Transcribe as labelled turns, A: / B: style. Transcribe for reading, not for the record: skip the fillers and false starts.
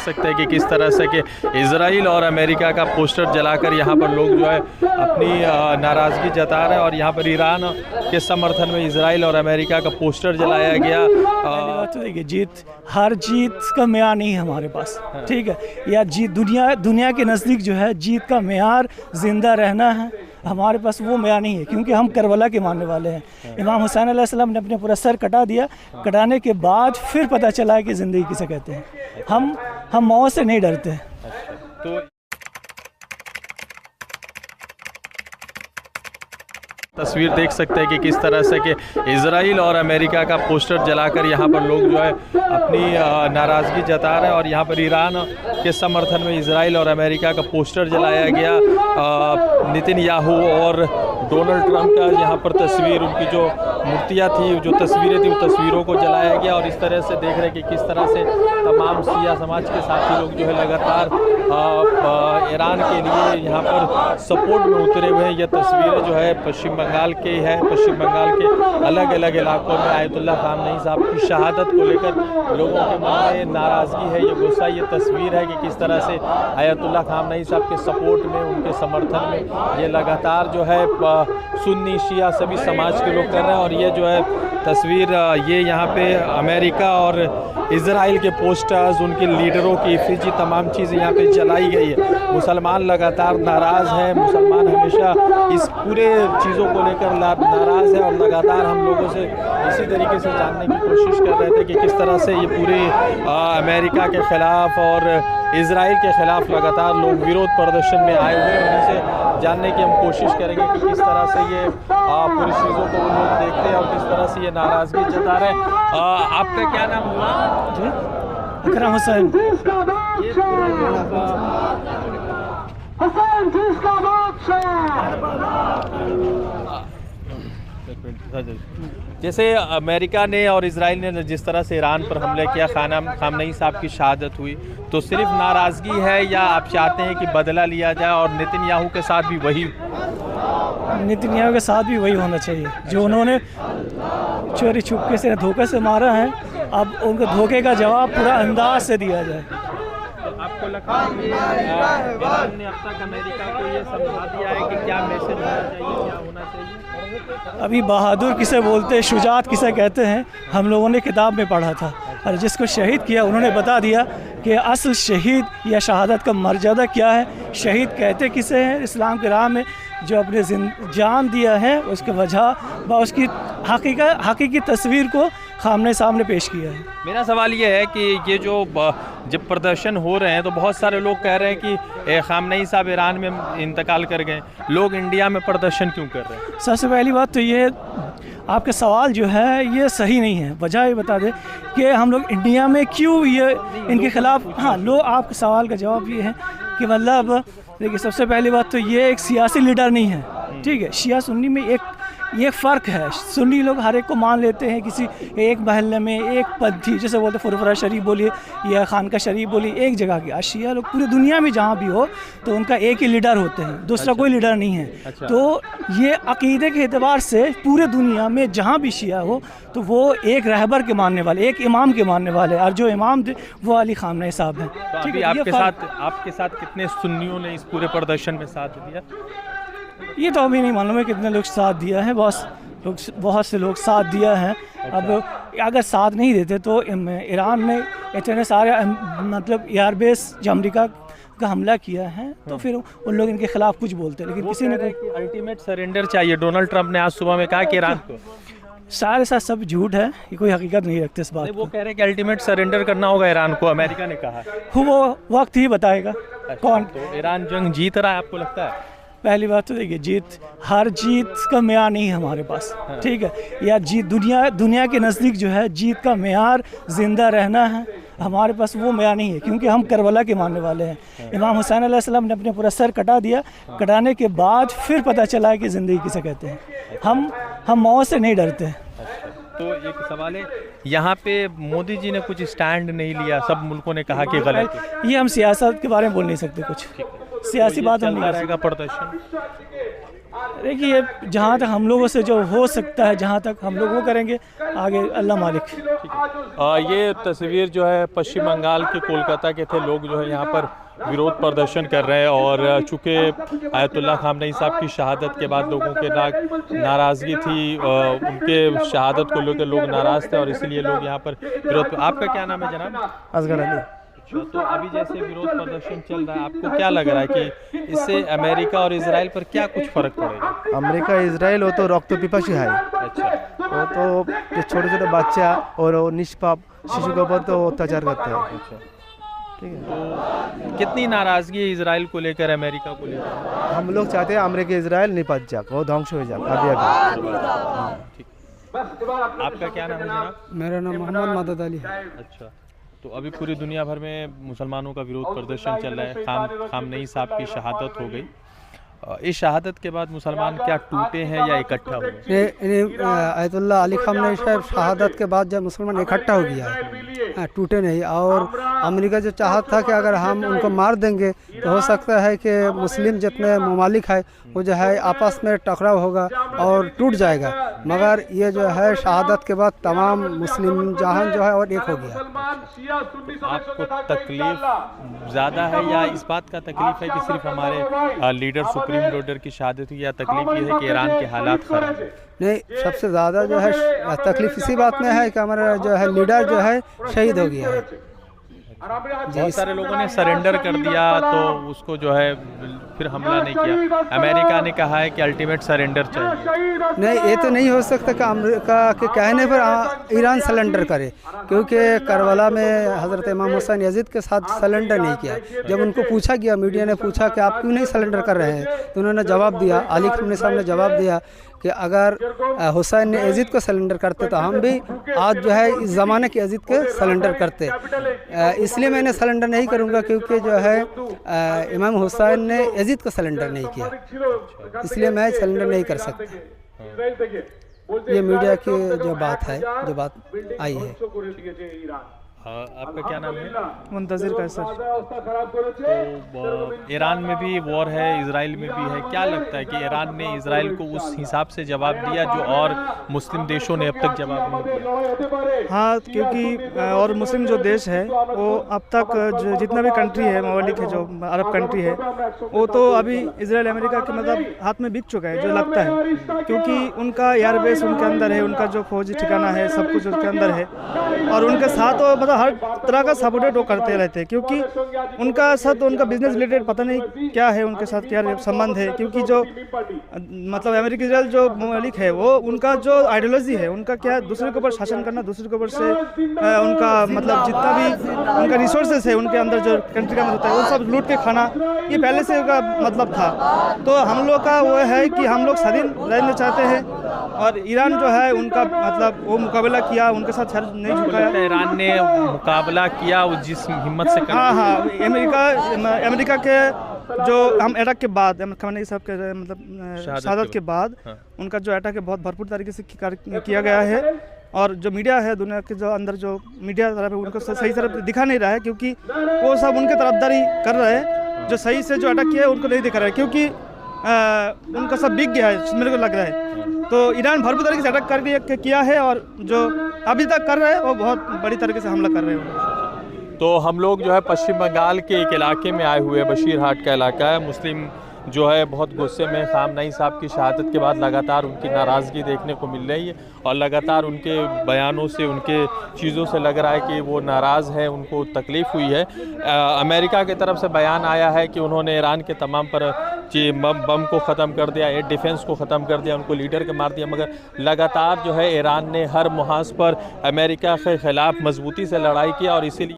A: सकते हैं कि किस तरह से कि इजराइल और अमेरिका का पोस्टर जलाकर यहाँ पर लोग जो है अपनी नाराज़गी जता रहे हैं और यहाँ पर ईरान के समर्थन में इजराइल और अमेरिका का पोस्टर जलाया गया।
B: तो देखिए, हर जीत का मेयार नहीं है हमारे पास, ठीक है, या जीत दुनिया के नज़दीक जो है जीत का मेयार ज़िंदा रहना है, हमारे पास वो मेयार नहीं है, क्योंकि हम करबला के मानने वाले हैं। इमाम हुसैन अलैहिस्सलाम ने अपने पूरा सर कटा दिया, कटाने के बाद फिर पता चला कि ज़िंदगी किसे कहते हैं। हम मौत से नहीं डरते।
A: तो तस्वीर देख सकते हैं कि किस तरह से कि इजराइल और अमेरिका का पोस्टर जलाकर यहाँ पर लोग जो है अपनी नाराज़गी जता रहे हैं और यहाँ पर ईरान के समर्थन में इजराइल और अमेरिका का पोस्टर जलाया गया। नेतन्याहू और डोनाल्ड ट्रंप का यहाँ पर तस्वीर, उनकी जो मूर्तियाँ थी, जो तस्वीरें थी, उन तस्वीरों को जलाया गया। और इस तरह से देख रहे हैं कि किस तरह से तमाम शिया समाज के साथी लोग जो है लगातार ईरान के लिए यहाँ पर सपोर्ट में उतरे हुए हैं। यह तस्वीरें जो है पश्चिम बंगाल के है। पश्चिम बंगाल के अलग अलग इलाकों में आयतुल्लाह खामनेई साहब की शहादत को लेकर लोगों के मन में नाराज़गी है, ये गुस्सा। ये तस्वीर है कि किस तरह से आयतुल्लाह खामनेई साहब के सपोर्ट में, उनके समर्थन में ये लगातार जो है सुन्नी शिया सभी समाज के लोग कर रहे हैं। और ये जो है तस्वीर, ये यहाँ पे अमेरिका और इजराइल के पोस्टर्स, उनके लीडरों की एफिजी, तमाम चीज़ें यहाँ पे जलाई गई है। मुसलमान लगातार नाराज़ हैं, मुसलमान हमेशा इस पूरे चीज़ों को लेकर नाराज़ है और लगातार हम लोगों से इसी तरीके से जानने की कोशिश कर रहे थे कि किस तरह से ये पूरे अमेरिका के ख़िलाफ़ और इजराइल के ख़िलाफ़ लगातार लोग विरोध प्रदर्शन में आए हुए हैं। उन्हीं से जानने की हम कोशिश करेंगे कि किस तरह से ये पूरी चीज़ों को लोग देखते हैं और किस तरह से ये नाराज़गी जता रहे हैं। आपका क्या नाम हुआ?
B: जी, अकरम हुसैन।
A: जैसे अमेरिका ने और इजराइल ने जिस तरह से ईरान पर हमले किया, खामनेई साहब की शहादत हुई, तो सिर्फ नाराज़गी है या आप चाहते हैं कि बदला लिया जाए और नेतन्याहू के साथ भी वही?
B: नेतन्याहू के साथ भी वही होना चाहिए जो उन्होंने चोरी छुपके से, धोखे से मारा है। अब उनको धोखे का जवाब पूरा अंदाज से दिया जाए।
A: आपको लगता है कि ईरान ने अब तक अमेरिका को ये समझा दिया है कि क्या मैसेज होना चाहिए, क्या होना चाहिए?
B: अभी बहादुर किसे बोलते हैं, शुजात किसे कहते हैं, हम लोगों ने किताब में पढ़ा था। और जिसको शहीद किया उन्होंने बता दिया कि असल शहीद या शहादत का मर्यादा क्या है। शहीद कहते किसे हैं इस्लाम की राह में, जो अपने जान दिया है, उसके वजह व उसकी हकीकी तस्वीर को खामनेई साहब ने पेश किया है।
A: मेरा सवाल ये है कि ये जो जब प्रदर्शन हो रहे हैं तो बहुत सारे लोग कह रहे हैं कि खामनेई साहब ईरान में इंतकाल कर गए, लोग इंडिया में प्रदर्शन क्यों कर रहे हैं?
B: सबसे पहली बात तो ये, आपके सवाल जो है ये सही नहीं है। वजह ये बता दें कि हम लोग इंडिया में क्यों ये इनके ख़िलाफ़, हाँ, लो आपके सवाल का जवाब ये है कि मतलब देखिए, सबसे पहली बात तो ये एक सियासी लीडर नहीं है, ठीक है। शिया सुन्नी में एक फ़र्क है। सुन्नी लोग हर एक को मान लेते हैं, किसी एक महल्ले में एक पंथी, जैसे बोलते फुरफुरा शरीफ बोलिए या खानका शरीफ बोलिए, एक जगह की। शिया लोग पूरी दुनिया में जहाँ भी हो तो उनका एक ही लीडर होते हैं, दूसरा कोई लीडर नहीं है। तो ये अक़ीदे के एतबार से पूरे दुनिया में जहाँ भी शिया हो तो वो एक रहबर के मानने वाले, एक इमाम के मानने वाले, और जो इमाम थे वो अली खामनेई साहब हैं।
A: ठीक है, आपके साथ कितने सुन्नियों ने इस पूरे प्रदर्शन में साथ दिया?
B: ये तो अभी नहीं मालूम है कितने लोग साथ दिया है, बहुत से लोग साथ दिया है। अब अगर साथ नहीं देते तो ईरान ने इतने सारे मतलब एयरबेस जो अमेरिका का हमला किया है तो फिर उन लोग इनके खिलाफ कुछ बोलते हैं, लेकिन किसी ने कोई
A: अल्टीमेट सरेंडर चाहिए। डोनाल्ड ट्रंप ने आज सुबह में कहा कि ईरान को,
B: सारे साथ सब झूठ है, ये कोई हकीकत नहीं रखते इस बात
A: वो कह रहे हैं कि अल्टीमेट सरेंडर करना होगा ईरान को, अमेरिका ने कहा।
B: वो वक्त ही बताएगा कौन।
A: तो ईरान जंग जीत रहा है आपको लगता है?
B: पहली बात तो देखिए, हर जीत का मेयार नहीं है हमारे पास, ठीक है, या जीत दुनिया के नज़दीक जो है जीत का मेयार ज़िंदा रहना है, हमारे पास वो मेयार नहीं है, क्योंकि हम करबला के मानने वाले हैं। इमाम हुसैन अलैहिस्सलाम ने अपने पूरा सर कटा दिया, कटाने के बाद फिर पता चला कि ज़िंदगी किसे कहते हैं। हम मौत से नहीं डरते।
A: तो एक सवाल है, यहाँ पे मोदी जी ने कुछ स्टैंड नहीं लिया, सब मुल्कों ने कहा कि गलत है।
B: ये हम सियासत के बारे में बोल नहीं सकते, कुछ सियासी बात हम नहीं
A: रहेगा प्रदर्शन।
B: देखिए जहाँ तक हम लोगों से जो हो सकता है, जहाँ तक हम लोग वो करेंगे, आगे अल्लाह मालिक।
A: ये तस्वीर जो है पश्चिम बंगाल के कोलकाता के थे लोग जो है यहाँ पर विरोध प्रदर्शन कर रहे हैं। और चूँकि आयतुल्लाह खामनेई साहब की शहादत के बाद लोगों के नाराज़गी थी, उनके शहादत को लेकर लोग नाराज़ थे और इसीलिए लोग यहाँ पर विरोध। आपका क्या नाम है जनाब?
C: असगर अली।
A: तो अभी जैसे विरोध प्रदर्शन चल रहा है, आपको क्या लग रहा है कि इससे अमेरिका और इजराइल पर क्या कुछ फर्क पड़ेगा?
C: अमेरिका इजराइल वो तो रक्त पिपासी है,
A: अच्छा,
C: वो तो जो छोटे छोटे बच्चा और वो निष्पाप शिशु के ऊपर तो अत्याचार करते हैं।
A: अच्छा,
C: ठीक है,
A: तो कितनी नाराज़गी है इजराइल को लेकर, अमेरिका को लेकर?
C: हम लोग चाहते हैं अमेरिका इजराइल निपट जाए, वो ध्वंस हो जाए अभी अभी।
A: ठीक, आपका क्या नाम है जनाब?
D: मेरा नाम मोहम्मद मदद अली है।
A: अच्छा, तो अभी पूरी दुनिया भर में मुसलमानों का विरोध प्रदर्शन चल रहा है। खामनेई साहब की शहादत हो गई। इस शहादत के बाद मुसलमान क्या टूटे हैं या इकट्ठा हुए?
D: आयतुल्लाह अली खामनेई साहब शहादत के बाद जब मुसलमान इकट्ठा हो गया है, टूटे नहीं। और अमेरिका जो चाहत था कि अगर हम उनको मार देंगे तो हो सकता है कि मुस्लिम जितने ममालिक है वो जो है आपस में टकराव होगा और टूट जाएगा, मगर ये जो है शहादत के बाद तमाम मुस्लिम जहान जो है और एक हो गया।
A: आपको तकलीफ ज़्यादा है या इस बात का तकलीफ है कि सिर्फ हमारे लीडर सुप्रीम लीडर की शहादत हुई, या तकलीफ ये है कि ईरान के हालात खराब है?
D: नहीं, सबसे ज़्यादा जो है तकलीफ इसी बात में है कि हमारा जो है लीडर जो है शहीद हो गया है।
A: बहुत सारे लोगों ने सरेंडर कर दिया तो उसको जो है फिर हमला नहीं किया। अमेरिका ने कहा है कि अल्टीमेट सरेंडर चाहिए।
D: नहीं, ये तो नहीं हो सकता कि अमेरिका के कहने पर ईरान सरेंडर करे, क्योंकि करबला में हज़रत इमाम हुसैन यजीद के साथ सरेंडर नहीं किया। जब उनको पूछा गया, मीडिया ने पूछा कि आप क्यों नहीं सरेंडर कर रहे हैं, तो उन्होंने जवाब दिया, अली खामनेई साहब ने जवाब दिया कि अगर हुसैन ने यजीद को सरेंडर करते तो हम भी आज जो है इस ज़माने के यजीद के सरेंडर करते। इसलिए मैंने सरेंडर नहीं करूँगा क्योंकि जो है इमाम हुसैन ने यजीद को सरेंडर नहीं किया, इसलिए मैं सरेंडर नहीं कर सकता। ये मीडिया की जो बात है, जो बात आई है।
A: आपका क्या नाम है?
C: मुंतज़िर कैसर।
A: तो ईरान में भी वॉर है, इजराइल में भी है। क्या लगता है कि ईरान ने इजराइल को उस हिसाब से जवाब दिया जो और मुस्लिम देशों ने अब तक जवाब नहीं दिया?
C: हाँ, क्योंकि और मुस्लिम जो देश है वो अब तक जितना भी कंट्री है, ममालिक है, जो अरब कंट्री है, वो तो अभी इजराइल अमेरिका के मतलब हाथ में बिक चुका है, जो लगता है, क्योंकि उनका एयरबेस उनके अंदर है, उनका जो फौजी ठिकाना है, सब कुछ उनके अंदर है। और उनके साथ वो मतलब हर तरह का सपोर्ट वो करते रहते हैं, क्योंकि उनका साथ उनका बिजनेस रिलेटेड पता नहीं क्या है, उनके साथ क्या संबंध है। क्योंकि जो मतलब अमेरिका इजराइल जो ममालिक है, वो उनका जो आइडियोलॉजी है, उनका क्या दूसरे के ऊपर शासन करना, दूसरे के ऊपर से उनका मतलब जितना भी उनका रिसोर्सेज है उनके अंदर जो कंट्री के अंदर होता है वो सब लूट के खाना, ये पहले से उनका मतलब था। तो हम लोग का वो है कि हम लोग स्वाधीन रहना चाहते हैं, और ईरान जो है उनका मतलब वो मुकाबला किया, उनके साथ नहीं झुकाया।
A: ईरान ने मुकाबला किया वो जिस हिम्मत से।
C: हाँ, अमेरिका के जो हम अटैक के बाद, खामनेई साहब के मतलब शहादत के बाद उनका जो अटैक है बहुत भरपूर तरीके से किया गया है। और जो मीडिया है, दुनिया के जो अंदर जो मीडिया तरफ है, उनको सही तरफ दिखा नहीं रहा है, क्योंकि वो सब उनके तरफदारी कर रहे हैं। जो सही से जो अटैक किया है उनको नहीं दिखा रहा है, क्योंकि उनका सब बिक गया है, मेरे को लग रहा है। तो ईरान भरपूर तरीके से अटैक कर किया है, और जो अभी तक कर रहे हैं वो बहुत बड़ी तरीके से हमला कर रहे हैं।
A: तो हम लोग जो है पश्चिम बंगाल के एक इलाके में आए हुए, बशीरहाट का इलाका है। मुस्लिम जो है बहुत गुस्से में खामनेई साहब की शहादत के बाद लगातार उनकी नाराज़गी देखने को मिल रही है, और लगातार उनके बयानों से, उनके चीज़ों से लग रहा है कि वो नाराज़ हैं, उनको तकलीफ़ हुई है। अमेरिका की तरफ से बयान आया है कि उन्होंने ईरान के तमाम पर बम को ख़त्म कर दिया, एयर डिफेंस को ख़त्म कर दिया, उनको लीडर के मार दिया, मगर लगातार जो है ईरान ने हर मुहाज पर अमेरिका के ख़िलाफ़ मजबूती से लड़ाई किया, और इसीलिए